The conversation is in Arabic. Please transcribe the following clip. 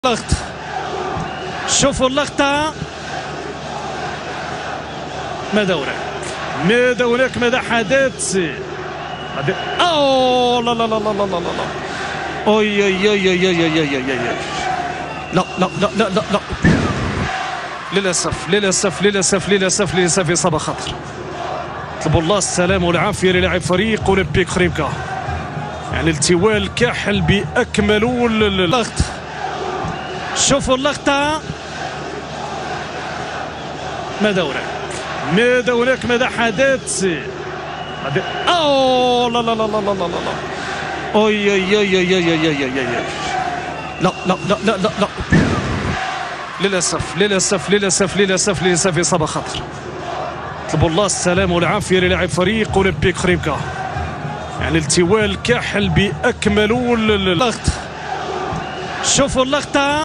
اللقطة، شوفوا اللقطة. ماذا هناك ماذا حدث؟ اوه لا لا لا لا لا لا لا اوي اي اي اي اي اي اي اي لا لا لا لا لا لا للاسف اصابة خطر. طلبوا الله السلامة والعافية للاعب فريق اولمبيك خريبكا. يعني التواء الكحل باكمله. اللقطة، شوفوا اللقطة. ماذا هناك ماذا حدث؟ اوه لا لا لا لا لا لا لا اوي اي اي اي اي اي اي اي لا لا لا لا لا لا للاسف اصابة خطر. طلبوا الله السلامة والعافية للاعب فريق اولمبيك خريبكا. يعني التواء الكحل باكمله. اللقطة، شوفوا اللقطة.